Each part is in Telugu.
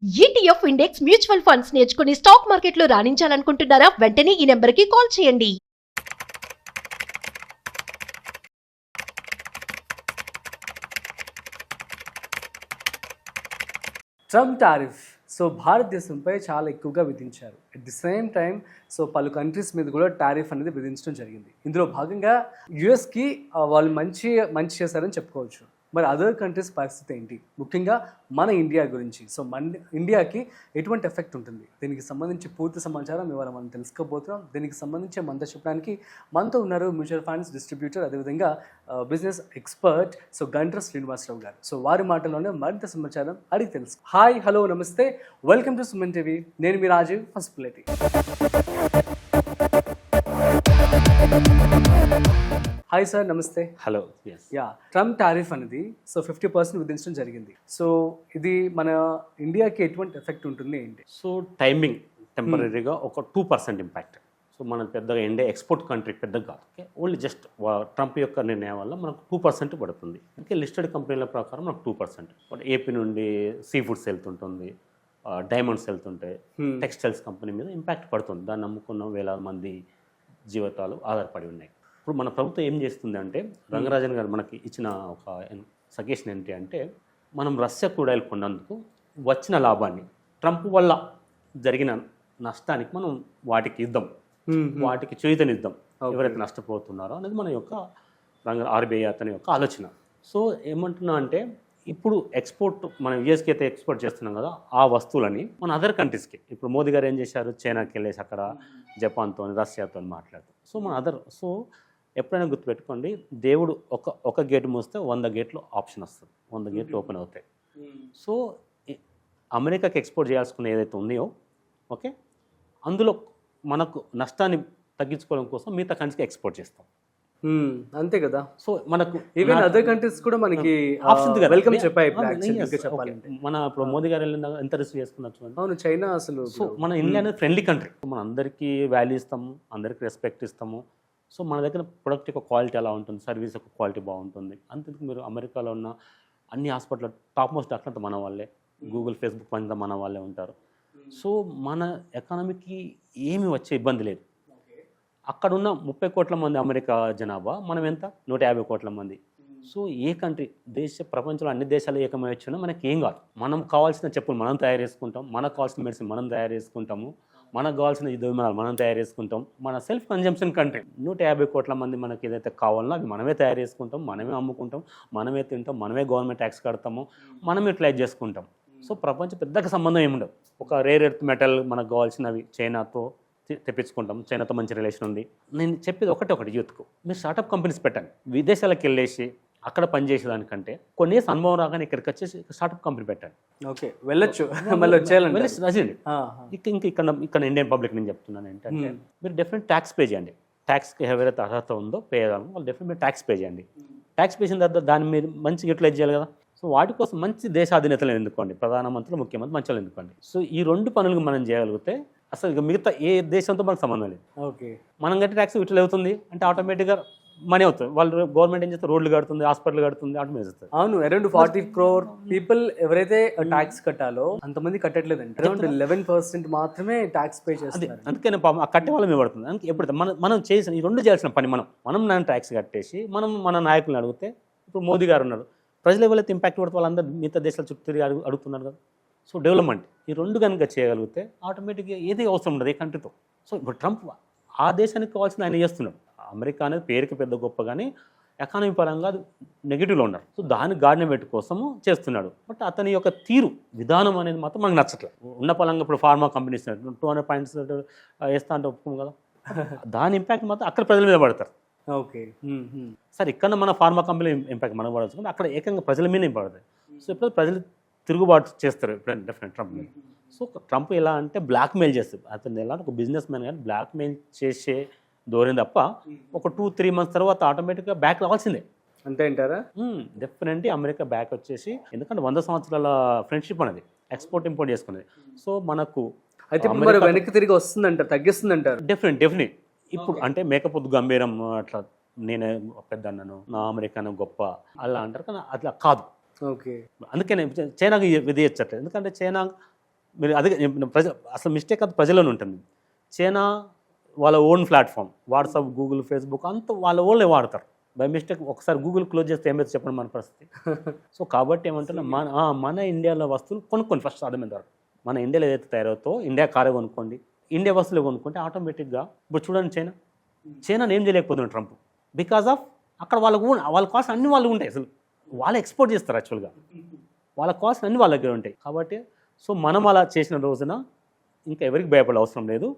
ఈటీఎఫ్ ఇండెక్స్ మ్యూచువల్ ఫండ్స్ నేర్చుకుని స్టాక్ మార్కెట్లో రాణించాలనుకుంటున్నారా? వెంటనే ఈ నెంబర్కి కాల్ చేయండి. ట్రంప్ టారిఫ్ భారతదేశంపై చాలా ఎక్కువగా విధించారు. అట్ ది సేమ్ టైం పలు కంట్రీస్ మీద కూడా టారిఫ్ అనేది విధించడం జరిగింది. ఇందులో భాగంగా యుఎస్కి వాళ్ళు మంచి చేశారని చెప్పుకోవచ్చు. మరి అదర్ కంట్రీస్ పరిస్థితి ఏంటి, ముఖ్యంగా మన ఇండియా గురించి, మన ఇండియాకి ఎటువంటి ఎఫెక్ట్ ఉంటుంది, దీనికి సంబంధించి పూర్తి సమాచారం ఇవాళ మనం తెలుసుకోబోతున్నాం. దీనికి సంబంధించి మనతో చెప్పడానికి మనతో ఉన్నారు మ్యూచువల్ ఫండ్స్ డిస్ట్రిబ్యూటర్, అదేవిధంగా బిజినెస్ ఎక్స్పర్ట్ గంట్ర శ్రీనివాసరావు గారు. వారి మాటల్లోనే మరింత సమాచారం అడిగి తెలుసు. హాయ్, హలో, నమస్తే, వెల్కమ్ టు సుమన్ టీవీ. నేను మీ రాజీవ్ ఫస్ట్పులేటి. హాయ్ సార్, నమస్తే. హలో. ట్రంప్ టారిఫ్ అనేది 50% విధించడం జరిగింది. ఇది మన ఇండియాకి ఎటువంటి ఎఫెక్ట్ ఉంటుంది ఏంటి? టైమింగ్ టెంపరీగా ఒక 2% ఇంపాక్ట్. మన పెద్దగా ఇండియా ఎక్స్పోర్ట్ కంట్రీ పెద్దగా కాదు. ఓన్లీ జస్ట్ ట్రంప్ యొక్క నిర్ణయం వల్ల మనకు 2% పడుతుంది. అంటే లిస్టెడ్ కంపెనీల ప్రకారం మనకు 2%. బట్ ఏపీ నుండి సీ ఫుడ్స్ వెళ్తుంటుంది, డైమండ్స్ వెళ్తుంటాయి, టెక్స్టైల్స్ కంపెనీ మీద ఇంపాక్ట్ పడుతుంది. దాన్ని నమ్ముకున్న వేలాది మంది జీవితాలు ఆధారపడి ఉన్నాయి. ఇప్పుడు మన ప్రభుత్వం ఏం చేస్తుంది అంటే, రంగరాజన్ గారు మనకి ఇచ్చిన ఒక సజెషన్ ఏంటి అంటే, మనం రష్యా క్రూడాయిల్ కొన్నందుకు వచ్చిన లాభాన్ని ట్రంప్ వల్ల జరిగిన నష్టానికి మనం వాటికి ఇద్దాం, వాటికి చేయుతనిద్దాం, ఎవరైతే నష్టపోతున్నారో అనేది మన యొక్క ఆర్బీఐ అతని యొక్క ఆలోచన. ఏమంటున్నా అంటే, ఇప్పుడు ఎక్స్పోర్ట్ మనం యూఎస్కి అయితే ఎక్స్పోర్ట్ చేస్తున్నాం కదా, ఆ వస్తువులని మన అదర్ కంట్రీస్కి, ఇప్పుడు మోదీ గారు ఏం చేశారు, చైనాకి వెళ్ళేసి అక్కడ జపాన్తో రష్యాతో మాట్లాడుతూ మన ఎప్పుడైనా గుర్తుపెట్టుకోండి, దేవుడు ఒక గేట్ మూస్తే 100 గేట్లు ఆప్షన్ వస్తుంది, 100 గేట్లు ఓపెన్ అవుతాయి. అమెరికాకి ఎక్స్పోర్ట్ చేయాల్సుకున్న ఏదైతే ఉన్నాయో, ఓకే, అందులో మనకు నష్టాన్ని తగ్గించుకోవడం కోసం మిగతా కంట్రీస్కి ఎక్స్పోర్ట్ చేస్తాం. అంతే కదా. మనకు ఈవెన్ అదర్ కంట్రీస్ కూడా మనకి ఆప్షన్ వెల్కమ్ చెప్పాయి. మన ఇప్పుడు మోదీ గారు వెళ్ళిన ఎంత రిసీవ్ చేసుకున్నారు. అవును, చైనా అసలు మన ఇండియా అనేది ఫ్రెండ్లీ కంట్రీ. మన అందరికీ వాల్యూ ఇస్తాము, అందరికీ రెస్పెక్ట్ ఇస్తాము. మన దగ్గర ప్రొడక్ట్ యొక్క క్వాలిటీ ఎలా ఉంటుంది, సర్వీస్ యొక్క క్వాలిటీ బాగుంటుంది. అంతేందుకు మీరు అమెరికాలో ఉన్న అన్ని హాస్పిటల్ టాప్ మోస్ట్ డాక్టర్ అంతా మన వాళ్ళే, గూగుల్, ఫేస్బుక్ అంతా మన వాళ్ళే ఉంటారు. మన ఎకానమీకి ఏమి వచ్చే ఇబ్బంది లేదు. అక్కడ ఉన్న 30 కోట్ల మంది అమెరికా జనాభా, మనం ఎంత 150 కోట్ల మంది. ఏ కంట్రీ ప్రపంచంలో అన్ని దేశాలు ఏకమై వచ్చినా మనకి ఏం కాదు. మనం కావాల్సిన చెప్పులు మనం తయారు చేసుకుంటాం, మనకు కావాల్సిన మెడిసిన్ మనం తయారు చేసుకుంటాము, మనకు కావాల్సిన యుద్ధ విమానాలు మనం తయారు చేసుకుంటాం. మన సెల్ఫ్ కన్జంప్షన్ కంట్రీ. 150 కోట్ల మంది మనకి ఏదైతే కావాలన్నా అవి మనమే తయారు చేసుకుంటాం, మనమే అమ్ముకుంటాం, మనమే తింటాం, మనమే గవర్నమెంట్ ట్యాక్స్ కడతాము, మనం యూటిలైజ్ చేసుకుంటాం. ప్రపంచం పెద్దగా సంబంధం ఏముండదు. ఒక రేర్ ఎర్త్ మెటల్ మనకు కావాల్సినవి చైనాతో తెప్పించుకుంటాం, చైనాతో మంచి రిలేషన్ ఉంది. నేను చెప్పేది ఒకటి యూత్కు, మీరు స్టార్టప్ కంపెనీస్ పెట్టండి. విదేశాలకు వెళ్ళేసి అక్కడ పనిచేసేదానికంటే కొన్ని అనుభవం రాగానే ఇక్కడికి వచ్చేసి స్టార్టప్ కంపెనీ పెట్టండి. ఓకే, వెళ్ళొచ్చు, మళ్ళీ వచ్చేయాలండి. ఇక్కడ ఇండియన్ పబ్లిక్ నేను చెప్తున్నాను ఏంటంటే, మీరు డెఫినెట్ ట్యాక్స్ పే చేయండి. ట్యాక్స్కి ఎవరైతే అర్హత ఉందో పే చేయాలి, వాళ్ళు డెఫినెట్ మీరు ట్యాక్స్ పే చేయండి. ట్యాక్స్ పే చేసిన తర్వాత దాన్ని మీరు మంచిగా యూటిలైజ్ చేయాలి కదా. వాటి కోసం మంచి దేశాధినేతలు ఎన్నుకోండి, ప్రధానమంత్రులు, ముఖ్యమంత్రి మంచి వాళ్ళు ఎన్నుకోండి. ఈ 2 పనులు మనం చేయగలిగితే అసలు ఇక మిగతా ఏ దేశంతో మనకు సంబంధం లేదు. ఓకే, మనం కట్టి ట్యాక్స్ విడుదల అవుతుంది అంటే ఆటోమేటిక్గా మనీ అవుతుంది. వాళ్ళు గవర్నమెంట్ ఏం చేస్తారు, రోడ్లు కడుతుంది, హాస్పిటల్ కడుతుంది, ఆటోమేటిక్ చేస్తారు. అవును, అరౌండ్ 40 crore పీపుల్ ఎవరైతే ట్యాక్స్ కట్టాలో అంతమంది కట్టట్లేదండి. అరౌండ్ 11% మాత్రమే ట్యాక్స్ పే చేస్తారు. అందుకనే ఆ కట్టే వాళ్ళమే పడుతుంది. అందుకే ఎప్పుడు మనం చేసిన ఈ 2 చేయాల్సిన పని, మనం ట్యాక్స్ కట్టేసి మనం మన నాయకులను అడిగితే, ఇప్పుడు మోదీ గారు ఉన్నారు, ప్రజలు ఎవరైతే ఇంపాక్ట్ పడుతుంది వాళ్ళందరూ మిగతా దేశాల చుట్టూ తిరిగి అడుగుతున్నారు కదా. డెవలప్మెంట్ ఈ 2 కనుక చేయగలిగితే ఆటోమేటిక్గా ఏది అవసరం ఉండదు ఏ కంట్రీతో. ఇప్పుడు ట్రంప్ ఆ దేశానికి కావాల్సిన ఆయన చేస్తున్నాడు. అమెరికా అనేది పేరుకి పెద్ద గొప్ప, కానీ ఎకానమీ పరంగా అది నెగిటివ్లో ఉన్నారు. దాని గార్డెన్ కోసము చేస్తున్నాడు. బట్ అతని యొక్క విధానం అనేది మాత్రం మనకు నచ్చట్లేదు. ఉన్న పరంగా ఇప్పుడు ఫార్మా కంపెనీస్ 200 పాయింట్స్ వేస్తా అంటే ఒప్పుకోము కదా. దాని ఇంపాక్ట్ మాత్రం అక్కడ ప్రజల మీద పడతారు. ఓకే, సరే, ఇక్కడ మన ఫార్మా కంపెనీ ఇంపాక్ట్ మనం పడవచ్చు, అక్కడ ఏకంగా ప్రజల మీద పడతాయి. ఇప్పుడు ప్రజలు తిరుగుబాటు చేస్తారు ఎప్పుడైనా డెఫినెట్ ట్రంప్ మీద. ట్రంప్ ఎలా అంటే బ్లాక్మెయిల్ చేస్తారు. అతను ఎలా ఒక బిజినెస్ మ్యాన్ కానీ బ్లాక్మెయిల్ చేసే ధోరణి తప్ప ఒక 2-3 months తర్వాత ఆటోమేటిక్గా బ్యాక్ రావాల్సిందే. అంతే అంటారా? డెఫినెట్లీ అమెరికా బ్యాక్ వచ్చేసి, ఎందుకంటే 100 సంవత్సరాల ఫ్రెండ్షిప్ అనేది ఎక్స్పోర్ట్ ఇంపోర్ట్ చేసుకునేది. మనకు అయితే వెనక్కి తిరిగి వస్తుందంటారు, తగ్గిస్తుందంటారు. డెఫినెట్ ఇప్పుడు అంటే మేకపోతు గంభీరం అట్లా నేనే పెద్ద అన్నాను, నా అమెరికా గొప్ప అలా అంటారు, కానీ అట్లా కాదు. ఓకే, అందుకనే చైనాకి విధించట్లేదు. ఎందుకంటే చైనా మీరు అదే అసలు మిస్టేక్ అది ప్రజల్లోనే ఉంటుంది. చైనా వాళ్ళ own platform, WhatsApp, Google, Facebook అంతా వాళ్ళ వాళ్ళే వాడతారు. బై మిస్టేక్ ఒకసారి గూగుల్ క్లోజ్ చేస్తే ఏమైతే చెప్పండి మన పరిస్థితి. సో కాబట్టి ఏమంటున్నా మన ఇండియాలో వస్తువులు కొనుక్కోండి ఫస్ట్ అర్థమైంది. మన ఇండియాలో ఏదైతే తయారవుతో ఇండియా కారే కొనుక్కోండి, ఇండియా వస్తువులు కొనుక్కుంటే ఆటోమేటిక్గా ఇప్పుడు చూడండి చైనాని ఏం చేయలేకపోతున్నాడు ట్రంప్. బికాజ్ ఆఫ్ అక్కడ వాళ్ళ కాస్ట్ అన్ని వాళ్ళు ఉంటాయి. అసలు వాళ్ళు ఎక్స్పోర్ట్ చేస్తారు యాక్చువల్గా, వాళ్ళ కాస్ట్ అన్ని వాళ్ళ దగ్గర ఉంటాయి. కాబట్టి సో మనం అలా చేసిన రోజున ఇంకా ఎవరికి భయపడే అవసరం లేదు.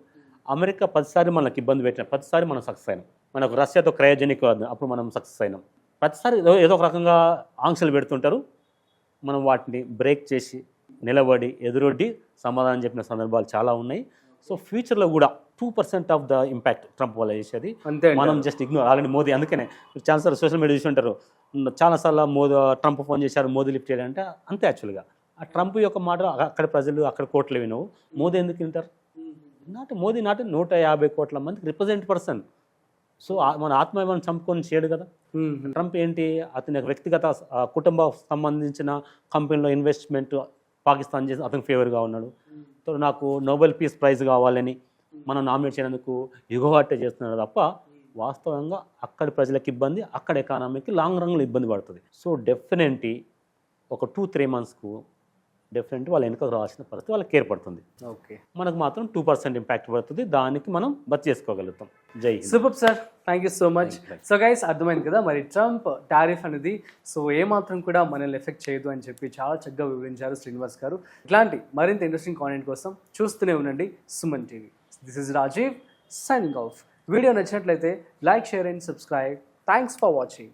అమెరికా 10 సారి మనకు ఇబ్బంది పెట్టిన 10 సారి మనం సక్సెస్ అయినాం. మనకు రష్యాతో క్రయోజనిక్ అప్పుడు మనం సక్సెస్ అయినాం. ప్రతిసారి ఏదో ఒక రకంగా ఆంక్షలు పెడుతుంటారు, మనం వాటిని బ్రేక్ చేసి నిలబడి ఎదురొడ్డి సమాధానం చెప్పిన సందర్భాలు చాలా ఉన్నాయి. సో ఫ్యూచర్లో కూడా 2% ఆఫ్ ద ఇంపాక్ట్ ట్రంప్ వల్ల చేసేది అంతే మనం జస్ట్ ఇగ్నోర్. ఆల్రెడీ మోదీ, అందుకనే చాలాసార్లు సోషల్ మీడియా చూసి ఉంటారు, చాలాసార్లు ట్రంప్ ఫోన్ చేశారు, మోదీ లిఫ్ట్ చేయాలంటే అంతే. యాక్చువల్గా ఆ ట్రంప్ యొక్క మాట అక్కడ ప్రజలు అక్కడ కోట్లు వినవు, మోదీ ఎందుకు వింటారు? మోదీ 150 కోట్ల మందికి రిప్రజెంట్ పర్సన్. సో మన ఆత్మాభిమానం చంపుకొని చేయడు కదా. ట్రంప్ ఏంటి, అతని వ్యక్తిగత కుటుంబ సంబంధించిన కంపెనీలో ఇన్వెస్ట్మెంట్ పాకిస్తాన్ చేసి అతనికి ఫేవర్గా ఉన్నాడు. సో నాకు నోబెల్ పీస్ ప్రైజ్ కావాలని మనం నామినేట్ చేయడానికి యుగవాటే చేస్తున్నాడు తప్ప వాస్తవంగా అక్కడి ప్రజలకు ఇబ్బంది, అక్కడ ఎకానమీకి లాంగ్ రన్లో ఇబ్బంది పడుతుంది. సో డెఫినెట్లీ ఒక 2-3 మంత్స్కు డెఫినెట్లీ వాళ్ళ వెనుక రావాల్సిన పరిస్థితి వాళ్ళకి ఏర్పడుతుంది. ఓకే, మనకు మాత్రం 2% ఇంపాక్ట్ పడుతుంది, దానికి మనం బత్ చేసుకోగలుగుతాం. జై Hind. Super sir, thank you so much. So guys, అర్థమైంది కదా మరి ట్రంప్ టారిఫ్ అనేది సో ఏమాత్రం కూడా మనల్ని ఎఫెక్ట్ చేయదు అని చెప్పి చాలా చక్కగా వివరించారు శ్రీనివాస్ గారు. ఇట్లాంటి మరింత ఇంట్రెస్టింగ్ కాంటెంట్ కోసం చూస్తూనే ఉండండి Suman TV. This is Rajeev signing off. Video నచ్చినట్లయితే like, share and subscribe. Thanks for watching.